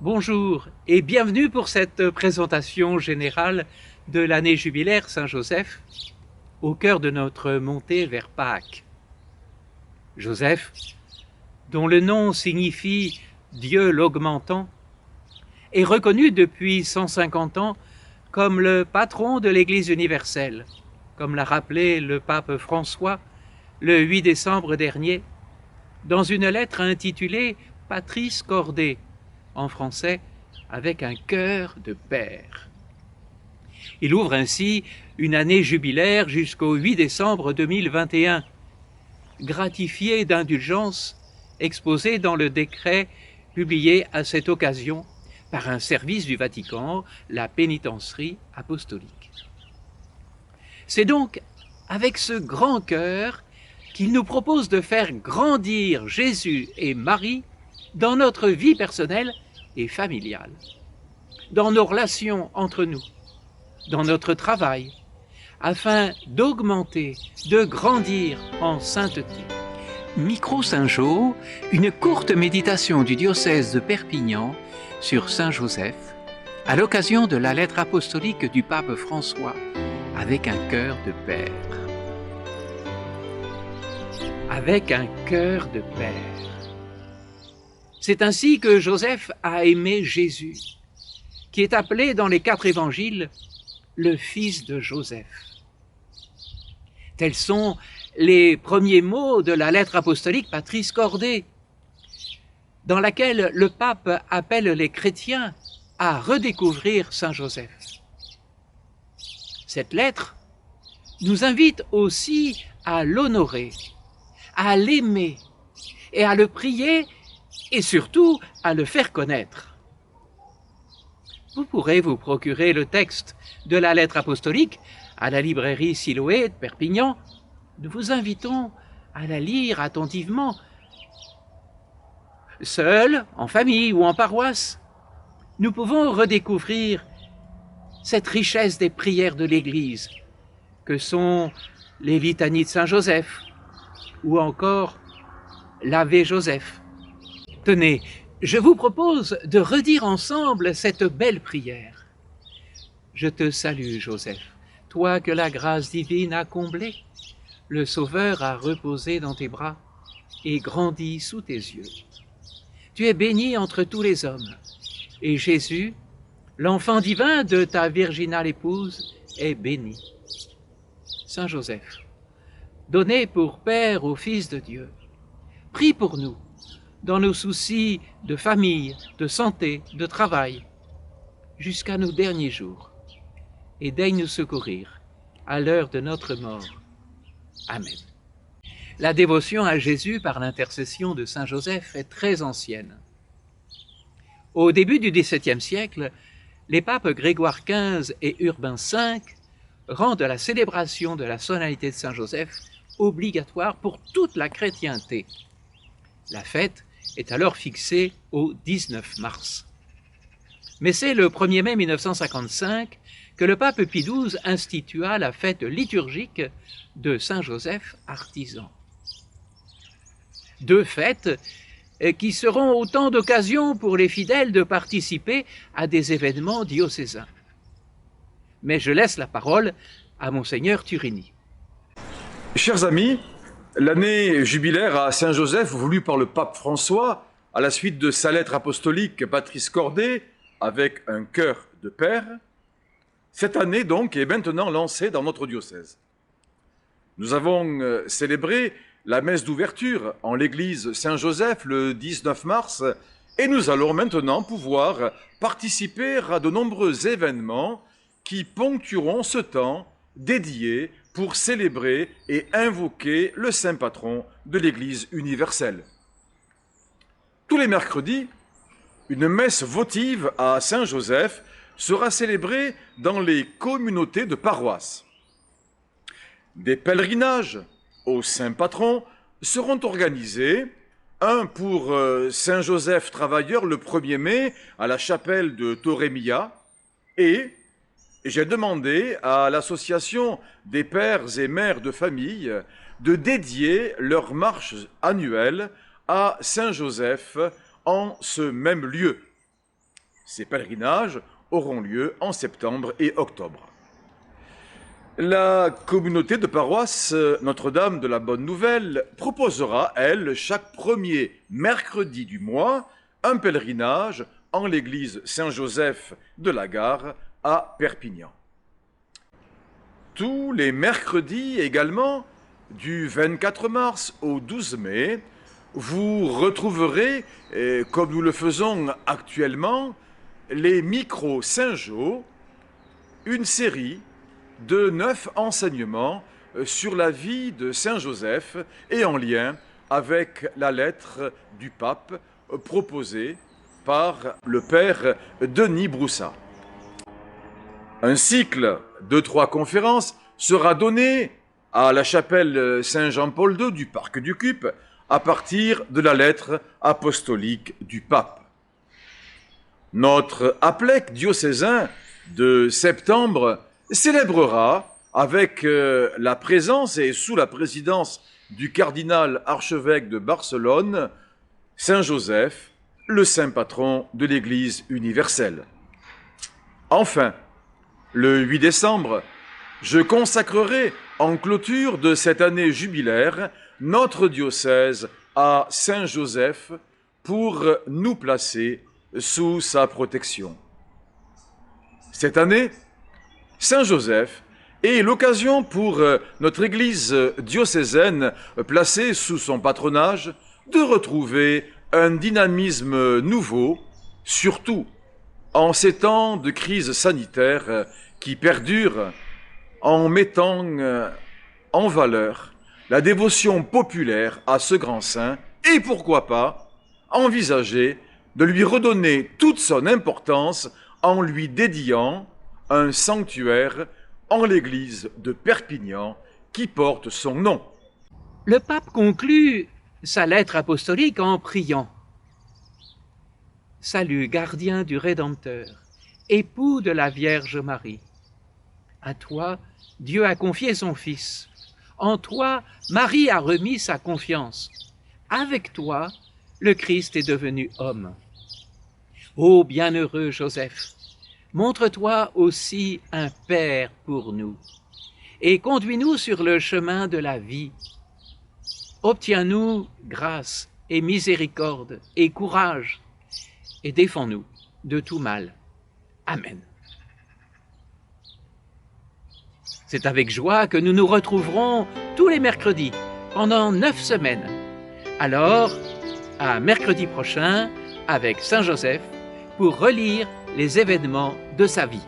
Bonjour et bienvenue pour cette présentation générale de l'année jubilaire Saint-Joseph au cœur de notre montée vers Pâques. Joseph, dont le nom signifie Dieu l'augmentant, est reconnu depuis 150 ans comme le patron de l'Église universelle, comme l'a rappelé le pape François le 8 décembre dernier dans une lettre intitulée Patris Corde, en français, avec un cœur de père. Il ouvre ainsi une année jubilaire jusqu'au 8 décembre 2021, gratifié d'indulgences exposées dans le décret publié à cette occasion par un service du Vatican, la pénitencerie apostolique. C'est donc avec ce grand cœur qu'il nous propose de faire grandir Jésus et Marie dans notre vie personnelle et familiale, dans nos relations entre nous, dans notre travail, afin d'augmenter, de grandir en sainteté. Micro Saint-Jo, une courte méditation du diocèse de Perpignan sur Saint-Joseph, à l'occasion de la lettre apostolique du pape François, avec un cœur de père. Avec un cœur de père. C'est ainsi que Joseph a aimé Jésus, qui est appelé dans les 4 évangiles le fils de Joseph. Tels sont les premiers mots de la lettre apostolique Patris Corde, dans laquelle le pape appelle les chrétiens à redécouvrir Saint Joseph. Cette lettre nous invite aussi à l'honorer, à l'aimer et à le prier et surtout à le faire connaître. Vous pourrez vous procurer le texte de la lettre apostolique à la librairie Siloé de Perpignan. Nous vous invitons à la lire attentivement, seul, en famille ou en paroisse. Nous pouvons redécouvrir cette richesse des prières de l'Église, que sont les litanies de Saint Joseph ou encore l'Ave Joseph. Tenez, je vous propose de redire ensemble cette belle prière. Je te salue, Joseph, toi que la grâce divine a comblé, le Sauveur a reposé dans tes bras et grandi sous tes yeux. Tu es béni entre tous les hommes, et Jésus, l'enfant divin de ta virginale épouse, est béni. Saint Joseph, donné pour Père au Fils de Dieu, prie pour nous, dans nos soucis de famille, de santé, de travail, jusqu'à nos derniers jours, et daigne nous secourir à l'heure de notre mort. Amen. La dévotion à Jésus par l'intercession de Saint Joseph est très ancienne. Au début du XVIIe siècle, les papes Grégoire XV et Urbain V rendent la célébration de la solennité de Saint Joseph obligatoire pour toute la chrétienté. La fête est alors fixée au 19 mars. Mais c'est le 1er mai 1955 que le pape Pie XII institua la fête liturgique de Saint Joseph artisan. 2 fêtes qui seront autant d'occasions pour les fidèles de participer à des événements diocésains. Mais je laisse la parole à Monseigneur Turini. Chers amis, l'année jubilaire à Saint-Joseph, voulue par le pape François, à la suite de sa lettre apostolique Patris Corde, avec un cœur de père, cette année donc est maintenant lancée dans notre diocèse. Nous avons célébré la messe d'ouverture en l'église Saint-Joseph le 19 mars et nous allons maintenant pouvoir participer à de nombreux événements qui ponctueront ce temps dédié pour célébrer et invoquer le saint patron de l'Église universelle. Tous les mercredis, une messe votive à Saint-Joseph sera célébrée dans les communautés de paroisse. Des pèlerinages au saint patron seront organisés Un pour Saint Joseph Travailleur le 1er mai à la chapelle de Torremia, et j'ai demandé à l'association des pères et mères de famille de dédier leur marche annuelle à Saint Joseph en ce même lieu. Ces pèlerinages auront lieu en septembre et octobre. La communauté de paroisse Notre-Dame de la Bonne Nouvelle proposera, elle, chaque premier mercredi du mois, un pèlerinage en l'église Saint-Joseph de la Gare à Perpignan. Tous les mercredis également, du 24 mars au 12 mai, vous retrouverez, comme nous le faisons actuellement, les micros Saint-Jo, une série de 9 enseignements sur la vie de Saint Joseph et en lien avec la lettre du pape proposée par le père Denis Broussat. Un cycle de 3 conférences sera donné à la chapelle Saint-Jean-Paul II du Parc du Cup à partir de la lettre apostolique du pape. Notre applèque diocésain de septembre célébrera avec la présence et sous la présidence du cardinal archevêque de Barcelone, Saint Joseph, le saint patron de l'Église universelle. Enfin, le 8 décembre, je consacrerai en clôture de cette année jubilaire notre diocèse à Saint Joseph pour nous placer sous sa protection. Cette année, Saint Joseph est l'occasion pour notre Église diocésaine placée sous son patronage de retrouver un dynamisme nouveau, surtout en ces temps de crise sanitaire qui perdurent, en mettant en valeur la dévotion populaire à ce grand saint et pourquoi pas envisager de lui redonner toute son importance en lui dédiant un sanctuaire en l'église de Perpignan qui porte son nom. Le pape conclut sa lettre apostolique en priant. Salut, gardien du Rédempteur, époux de la Vierge Marie. À toi, Dieu a confié son Fils. En toi, Marie a remis sa confiance. Avec toi, le Christ est devenu homme. Ô bienheureux Joseph, montre-toi aussi un Père pour nous et conduis-nous sur le chemin de la vie. Obtiens-nous grâce et miséricorde et courage et défends-nous de tout mal. Amen. C'est avec joie que nous nous retrouverons tous les mercredis pendant 9 semaines. Alors, à mercredi prochain avec Saint Joseph pour relire les événements de sa vie.